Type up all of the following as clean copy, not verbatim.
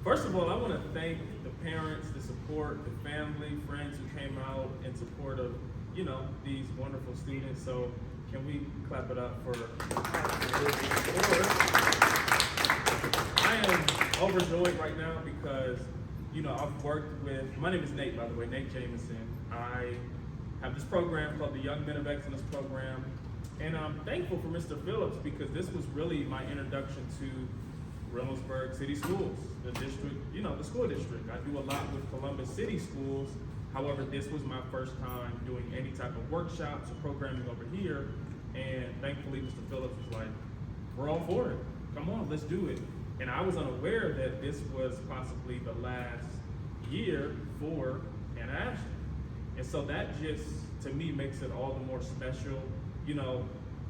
First of all, I want to thank the parents, the support, the family, friends who came out in support of, these wonderful students. So can we clap it up for I am overjoyed right now because, I've worked with, my name is Nate, by the way, Nate Jameson. I have this program called the Young Men of Excellence Program. And I'm thankful for Mr. Phillips because this was really my introduction to Reynoldsburg City Schools, the district, the school district. I do a lot with Columbus City Schools. However, this was my first time doing any type of workshops or programming over here. And thankfully, Mr. Phillips was like, we're all for it. Come on, let's do it. And I was unaware that this was possibly the last year for Anna Ashton. And so that just, to me, makes it all the more special.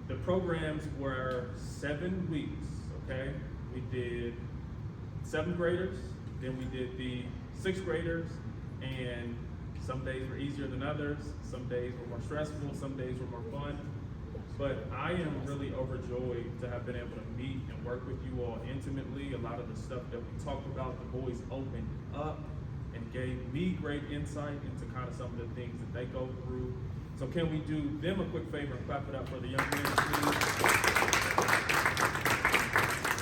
The programs were 7 weeks, okay? We did 7th graders, then we did the 6th graders, and some days were easier than others, some days were more stressful, some days were more fun. But I am really overjoyed to have been able to meet and work with you all intimately. A lot of the stuff that we talked about, the boys opened up and gave me great insight into kind of some of the things that they go through. So can we do them a quick favor and clap it up for the young men, please?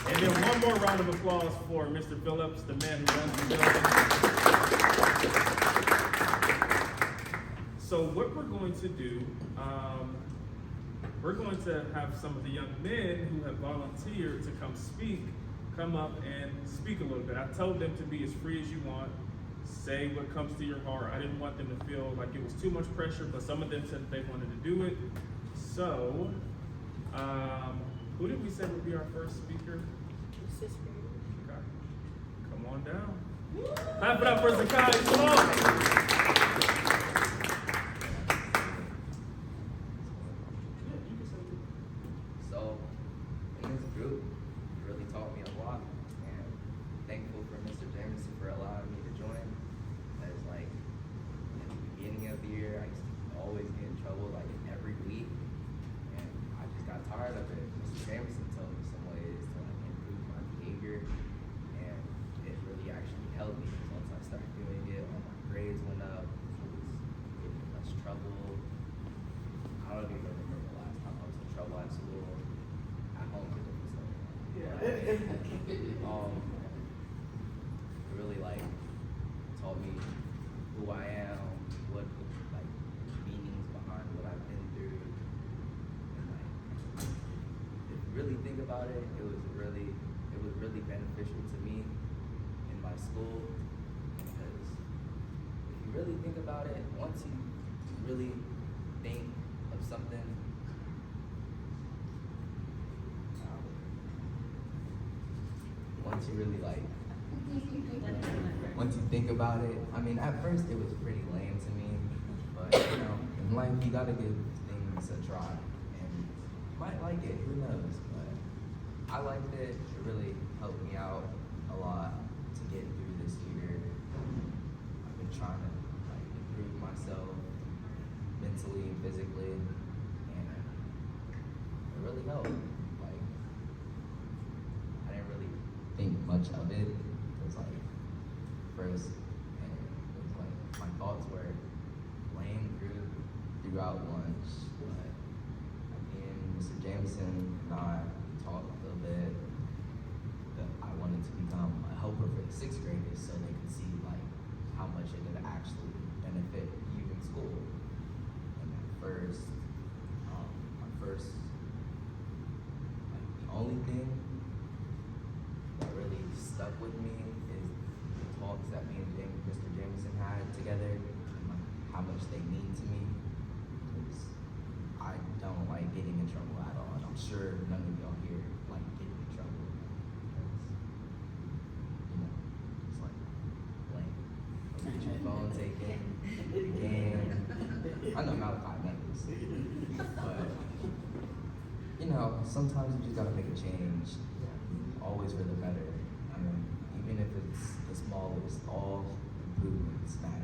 And then one more round of applause for Mr. Phillips, the man who runs the building. So what we're going to do, we're going to have some of the young men who have volunteered to come up and speak a little bit. I told them to be as free as you want. Say what comes to your heart. I didn't want them to feel like it was too much pressure, but some of them said they wanted to do it. So, who did we say would be our first speaker? Sixth grade. Okay. Come on down. Clap it up for Zakai. Come on. So, in this group, it really taught me a lot, and thankful for Mr. Jameson for allowing me to join. As like in the beginning of the year, I used to always get in trouble like every week, and I just got tired of it. Mr. Jameson told me some ways to like improve my behavior, and it really actually helped me because once I started doing it, all my grades went up. I was getting less trouble. I don't even remember the last time I was in trouble at school. At home, it's a different story. It really like taught me who I am, what like meanings behind what I've been through, and like if you really think about it, it was really beneficial to me in my school because if you really think about it, once you really think of something. Once you really like, once you think about it, I mean, at first it was pretty lame to me, but in life you gotta give things a try, and you might like it, who knows, but I liked it. It really helped me out a lot to get through this year. I've been trying to like improve myself mentally and physically, and it really helped. Think much of it. It was like first, and it was like my thoughts were playing throughout lunch, but again, Mr. Jameson and I talked a little bit that I wanted to become a helper for the 6th graders so they could see like how much it could actually benefit you in school. And at first, like the only thing that stuck with me is the talks that me and Mr. Jameson had together, and like how much they mean to me. Because I don't like getting in trouble at all, and I'm sure none of y'all here like getting in trouble. Because, you know, it's like lame. Get your phone taken, again. I know Malachi meant this, but you know, sometimes you just gotta make a change, always for the better. I mean, even if it's the smallest, all improvements matter.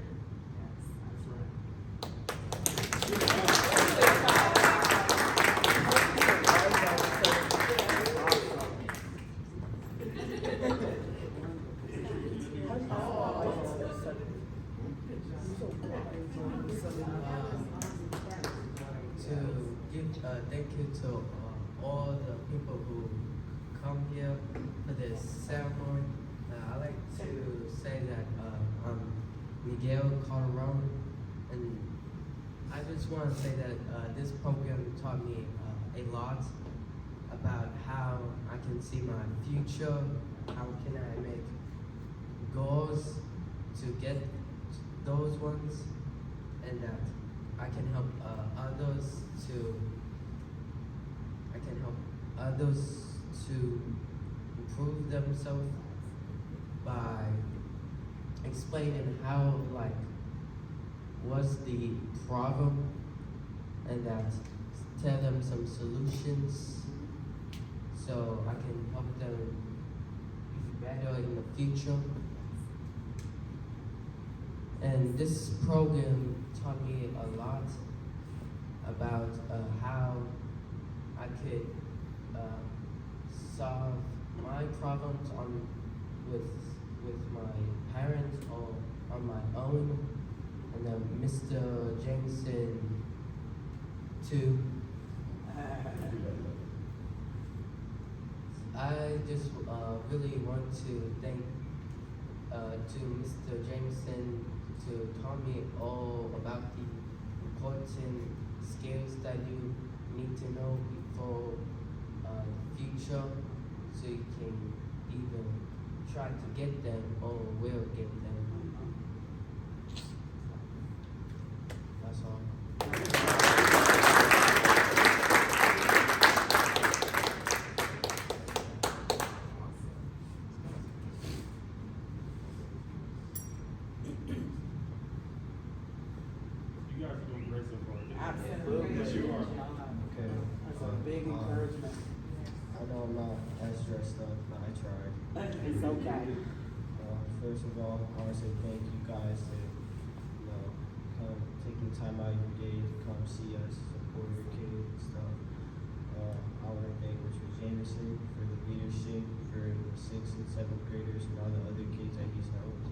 To give thank you to all the people who come here for this ceremony. I like to say that I'm Miguel Calderon, and I just want to say that this program taught me a lot about how I can see my future, how can I make goals to get those ones, and that I can help others to improve themselves by explaining how, like, what's the problem, and that tell them some solutions so I can help them be better in the future. And this program taught me a lot about how I could solve my problems with my parents or on my own. And then Mr. Jameson too. I just really want to thank to Mr. Jameson to taught me all about the important skills that you need to know before the future, so you can either try to get them or will get them. That's all. You guys are doing great so far. Absolutely. Yes, you are. Okay. That's a big encouragement. I know I'm not as dressed up, but I tried. It's okay. First of all, I want to say thank you guys for, come taking time out of your day to come see us, support your kids and stuff. I want to thank Mr. Jameson for the leadership, for the 6th and 7th graders and all the other kids that he's helped.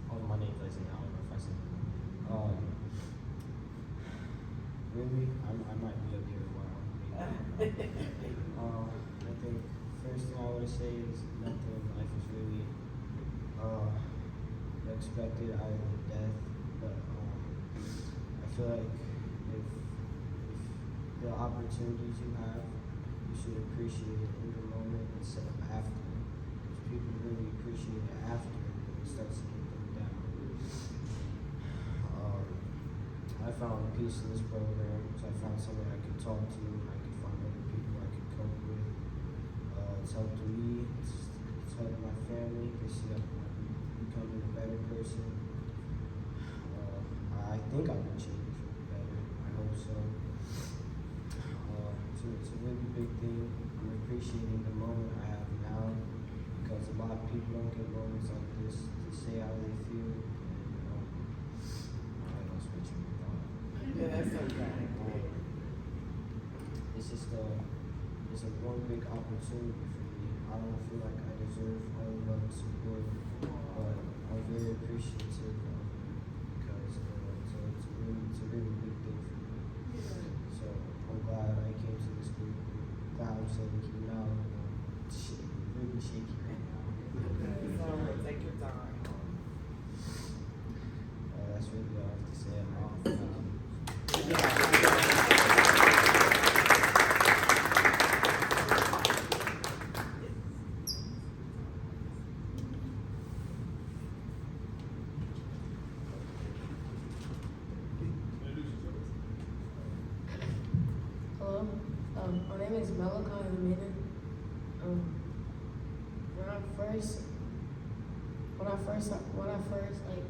All my names I say, I don't know if I said them. Really, I might be up here a while. I think first thing I want to say is nothing in life is really expected other than death. But I feel like if the opportunities you have, you should appreciate it in the moment instead of after. Because people really appreciate it after it starts to get them down. I found peace in this program, so I found someone I could talk to, I could find other people I could cope with. It's helped me, it's helped my family, to see I'm becoming a better person. I think I can change for the better, I hope so. It's a really big thing. I'm appreciating the moment I have now, because a lot of people don't get moments like this to say how they feel. Yeah, that's okay. It's just it's a one big opportunity for me. I don't feel like I deserve all the love and support, but I'm very appreciative of it because it's a really big thing for me. So I'm glad I came to this group. Glad I'm saying you now. Really shaky right now. So take your time. That's really all I have to say. first like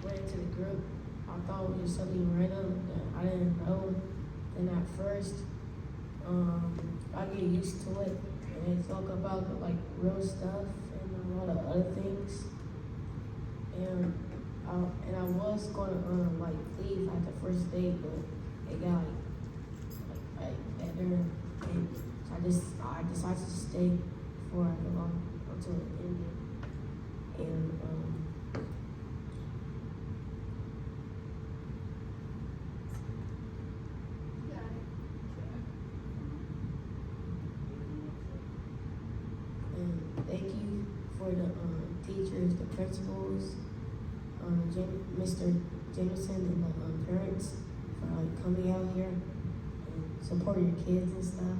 went into the group, I thought it was something random that I didn't know. And at first, I get used to it, and they talk about like real stuff and a lot of other things. And I was gonna like leave at the first day, but it got like better, and so I decided to stay for until it ended. And thank you for the teachers, the principals, Mr. Jameson, and the parents for like coming out here and supporting your kids and stuff.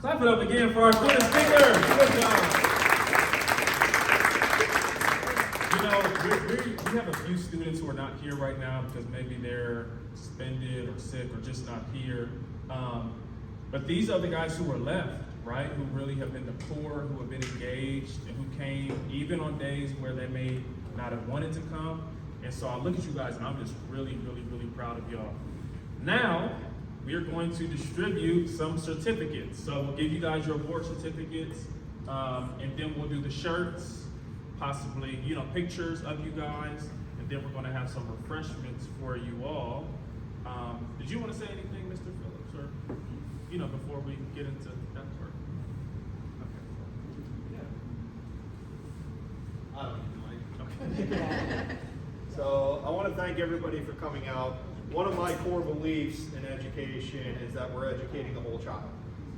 Clap it up again for our student speaker. Good job. You know, we have a few students who are not here right now because maybe they're suspended or sick or just not here. But these are the guys who are left, right? Who really have been the core, who have been engaged, and who came even on days where they may not have wanted to come. And so I look at you guys and I'm just really, really, really proud of y'all. Now, we are going to distribute some certificates. So we'll give you guys your award certificates, and then we'll do the shirts, possibly, you know, pictures of you guys, and then we're going to have some refreshments for you all. Did you want to say anything, Mr. Phillips, or, you know, before we get into that part? Okay. I don't need the mic. Okay. So I want to thank everybody for coming out. One of my core beliefs in education is that we're educating the whole child.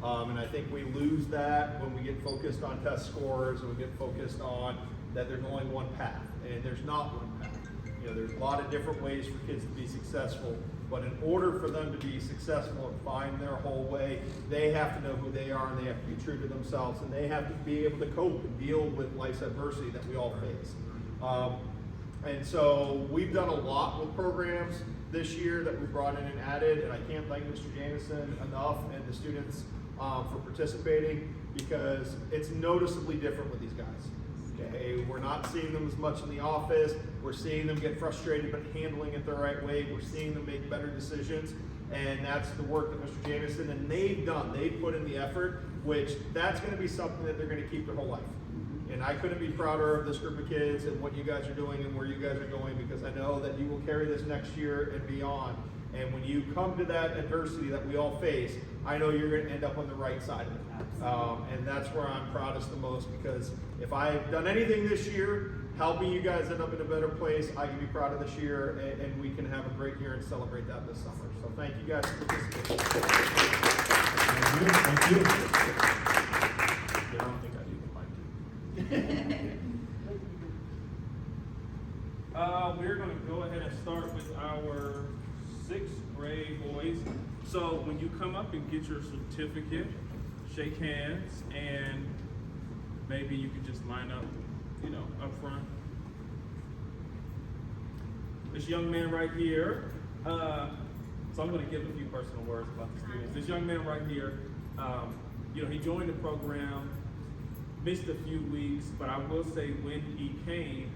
And I think we lose that when we get focused on test scores and we get focused on that there's only one path, and there's not one path. You know, there's a lot of different ways for kids to be successful, but in order for them to be successful and find their whole way, they have to know who they are, and they have to be true to themselves, and they have to be able to cope and deal with life's adversity that we all face. And so we've done a lot with programs this year that we brought in and added, and I can't thank Mr. Jameson enough and the students for participating, because it's noticeably different with these guys. Okay, we're not seeing them as much in the office. We're seeing them get frustrated but handling it the right way. We're seeing them make better decisions, and that's the work that Mr. Jameson and they've done. They've put in the effort, which that's going to be something that they're going to keep their whole life. And I couldn't be prouder of this group of kids and what you guys are doing and where you guys are going, because I know that you will carry this next year and beyond. And when you come to that adversity that we all face, I know you're going to end up on the right side of it. And that's where I'm proudest the most, because if I've done anything this year, helping you guys end up in a better place, I can be proud of this year, and we can have a great year and celebrate that this summer. So thank you guys for participating. Thank you. Yeah, I don't think I need the mic. We're going to go ahead and start with our 6th grade boys. So when you come up and get your certificate, shake hands, and maybe you can just line up, you know, up front. This young man right here, so I'm going to give a few personal words about the students. This young man right here, you know, he joined the program, missed a few weeks, but I will say when he came,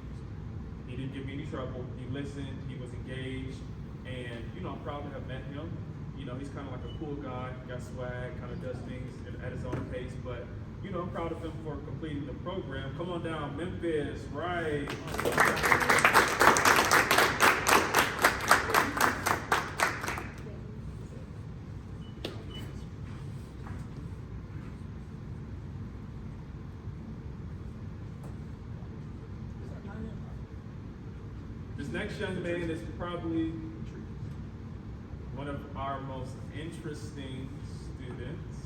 he didn't give me any trouble. He listened, he was engaged, and, you know, I'm proud to have met him. You know, he's kind of like a cool guy, got swag, kind of does things at his own pace, but, you know, I'm proud of him for completing the program. Come on down, Memphis, right? This next young man is probably one of our most interesting students.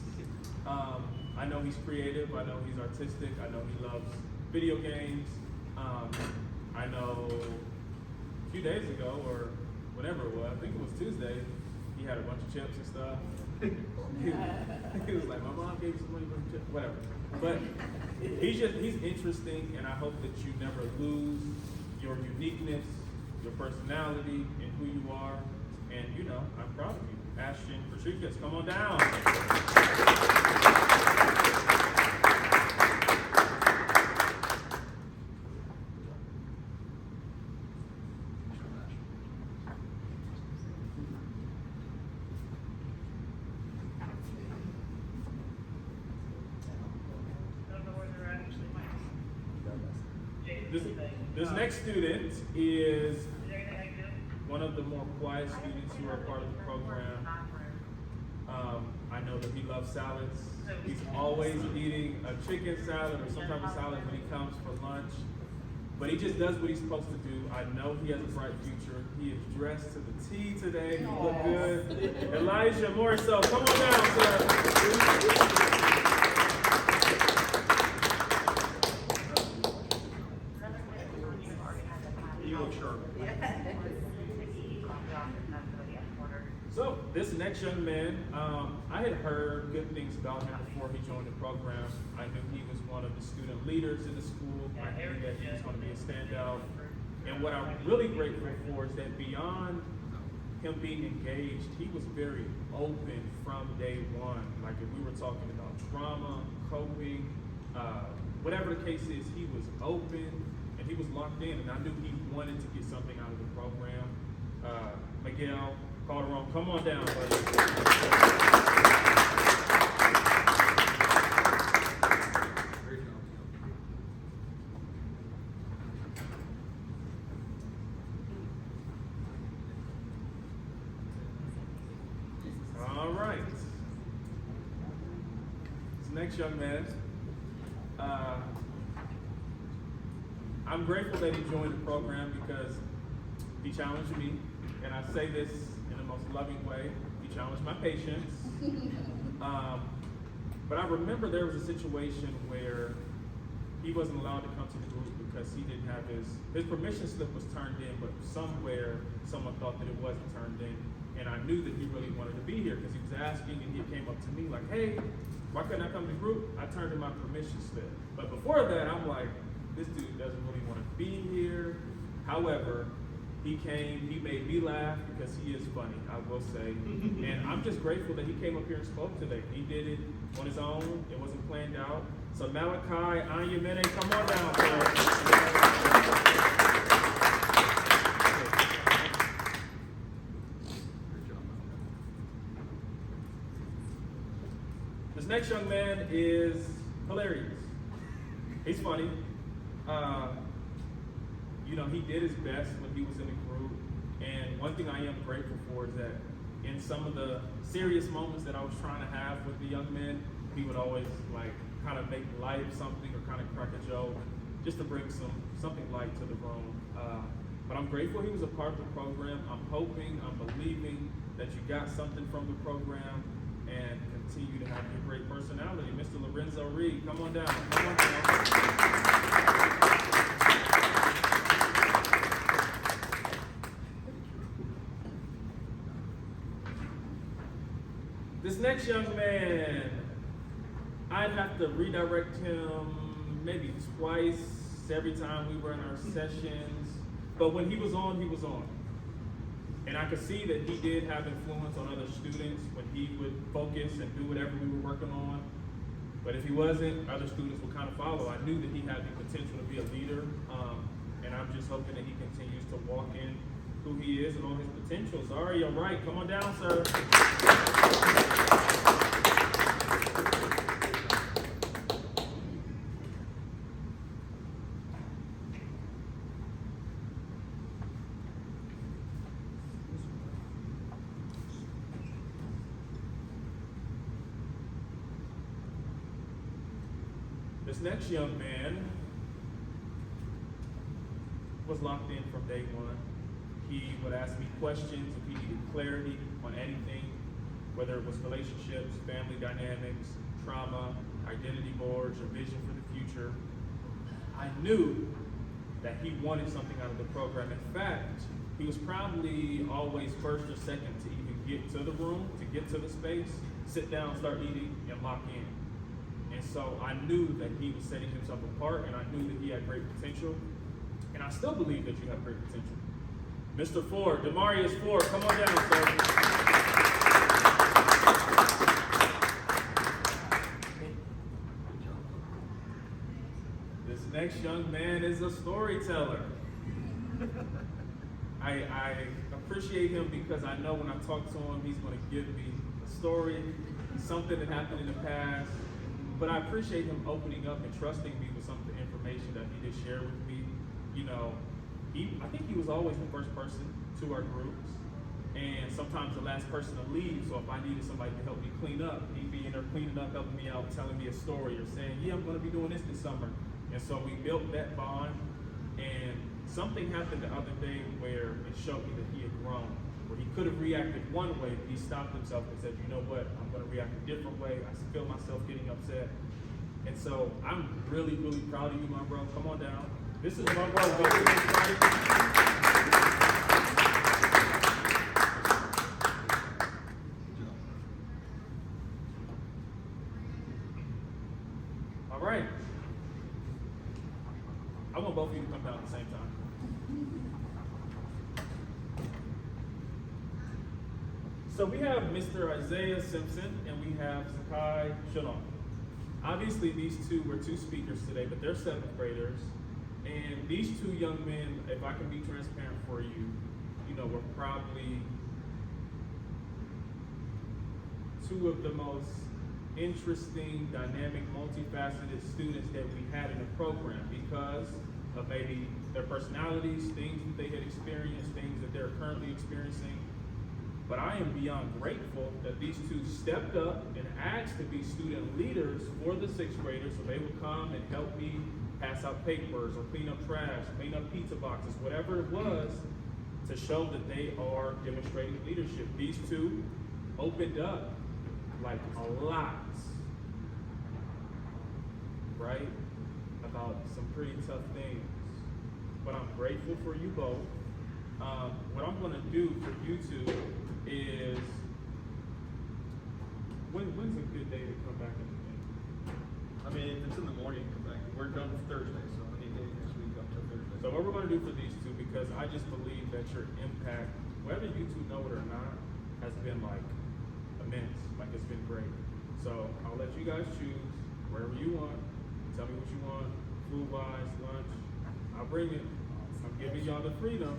I know he's creative, I know he's artistic, I know he loves video games. I know a few days ago, or whatever it was, I think it was Tuesday, he had a bunch of chips and stuff. He was like, my mom gave me some money for the chips, whatever. But he's interesting, and I hope that you never lose your uniqueness, your personality, and who you are. And you know, I'm proud of you. Ashton Rodriguez, come on down. This next student is one of the more quiet students who are part of the program. I know that he loves salads. He's always eating a chicken salad or some type of salad when he comes for lunch. But he just does what he's supposed to do. I know he has a bright future. He is dressed to the T today. He look good. Elijah Morrisell, come on down, sir. You look sharp. So this next young man, I had heard good things about him before he joined the program. I knew he was one of the student leaders in the school. I knew that he was going to be a standout. And what I'm really grateful for is that beyond him being engaged, he was very open from day one. Like if we were talking about trauma, coping, whatever the case is, he was open and he was locked in. And I knew he wanted to get something out of the program. Miguel Calderon, come on down, buddy. All right. This next young man, I'm grateful that he joined the program because he challenged me, and I say this in the most loving way. He challenged my patience. But I remember there was a situation where he wasn't allowed to come to the group because he didn't have his permission slip was turned in, but somewhere someone thought that it wasn't turned in. And I knew that he really wanted to be here because he was asking, and he came up to me like, hey, why couldn't I come to the group? I turned in my permission slip. But before that, I'm like, this dude doesn't really want to be here. However, he came, he made me laugh because he is funny, I will say. And I'm just grateful that he came up here and spoke today. He did it on his own. It wasn't planned out. So Malachi, Anya Mene, come on down, sir. This next young man is hilarious. He's funny. You know, he did his best when he was in the group. And one thing I am grateful for is that in some of the serious moments that I was trying to have with the young men, he would always like kind of make light of something or kind of crack a joke just to bring something light to the room. But I'm grateful he was a part of the program. I'm hoping, I'm believing that you got something from the program and continue to have your great personality. Mr. Lorenzo Reed, come on down. Come on down. This next young man, I'd have to redirect him maybe twice every time we were in our sessions. But when he was on, he was on. And I could see that he did have influence on other students when he would focus and do whatever we were working on. But if he wasn't, other students would kind of follow. I knew that he had the potential to be a leader. And I'm just hoping that he continues to walk in who he is and all his potentials. Ari, all right, come on down, sir. This next young man was locked in from day one. He would ask me questions if he needed clarity on anything, whether it was relationships, family dynamics, trauma, identity boards, or vision for the future. I knew that he wanted something out of the program. In fact, he was probably always first or second to even get to the room, to get to the space, sit down, start eating, and lock in. And so I knew that he was setting himself apart, and I knew that he had great potential. And I still believe that you have great potential. Mr. Ford, Demarius Ford, come on down, sir. This next young man is a storyteller. I appreciate him because I know when I talk to him, he's going to give me a story, something that happened in the past. But I appreciate him opening up and trusting me with some of the information that he did share with me. You know, I think he was always the first person to our groups, and sometimes the last person to leave. So if I needed somebody to help me clean up, he'd be in there cleaning up, helping me out, telling me a story, or saying, yeah, I'm going to be doing this summer. And so we built that bond, and something happened the other day where it showed me that he had grown, where he could have reacted one way, but he stopped himself and said, you know what, I'm going to react a different way. I feel myself getting upset. And so I'm really, really proud of you, my bro. Come on down. This is my bro. All right. I want both of you to come down at the same time. So we have Mr. Isaiah Simpson and we have Sakai Shalom. Obviously these two were two speakers today, but they're 7th graders. And these two young men, if I can be transparent for you, you know, were probably two of the most interesting, dynamic, multifaceted students that we had in the program because of maybe their personalities, things that they had experienced, things that they're currently experiencing. But I am beyond grateful that these two stepped up and asked to be student leaders for the 6th graders so they would come and help me pass out papers or clean up trash, clean up pizza boxes, whatever it was, to show that they are demonstrating leadership. These two opened up like a lot, right, about some pretty tough things. But I'm grateful for you both. What I'm going to do for you two is, when's a good day to come back in the game? I mean, if it's in the morning, come back. We're done Thursday, so any day next week up till Thursday. So what we're going to do for these two, because I just believe that your impact, whether you two know it or not, has been like immense. Like it's been great. So I'll let you guys choose wherever you want. Tell me what you want, food-wise, lunch. I'll bring it. I'm giving y'all the freedom.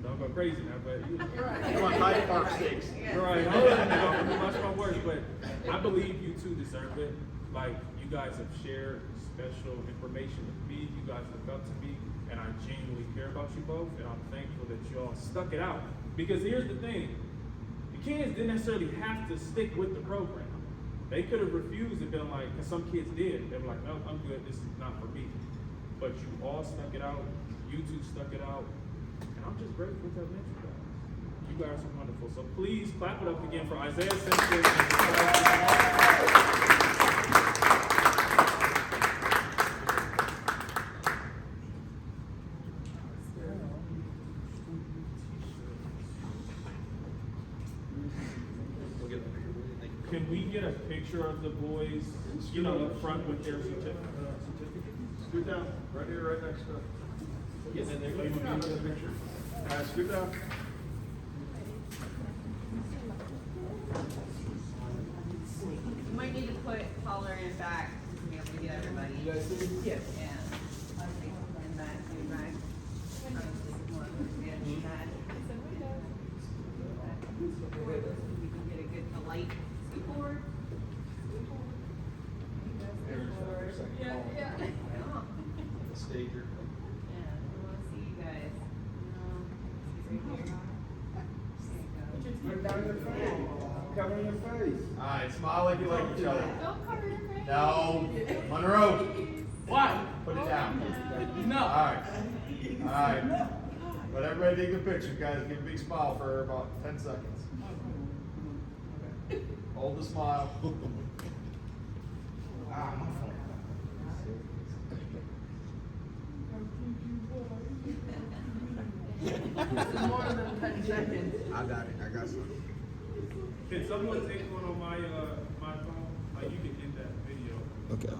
Don't go crazy now, but you know. You want Hyde Park steaks? Right. I'm gonna watch my words, but I believe you two deserve it. Like you guys have shared special information with me. You guys look up to me, and I genuinely care about you both. And I'm thankful that you all stuck it out. Because here's the thing: the kids didn't necessarily have to stick with the program. They could have refused and been like, because some kids did. They were like, no, I'm good. This is not for me. But you all stuck it out. You two stuck it out. And I'm just grateful to have met you guys. You guys are wonderful. So please clap it up again for Isaiah Simpson. Can we get a picture of the boys, you know, up front with their certificate? Scoot down, right here, right next to it. Yes, and they're going to get a picture. All right, scoot down. You might need to put Holler in back to be able to get everybody. You guys see it? Yes. And in that, in back. More in that. We can get a good, a light scoot forward. Yeah. The stage here. Yeah, we wanna see you guys. Right here. Down your face. Cover your face. All right, smile like you like each other. Don't cover your face. No, Monroe, Why? put it down. No. All right, all right. Let everybody take the picture, guys. Give a big smile for about 10 seconds. Hold the smile. More than 10 seconds. I got it. I got something. Can someone take one on my my phone? Like you can end that video. Okay.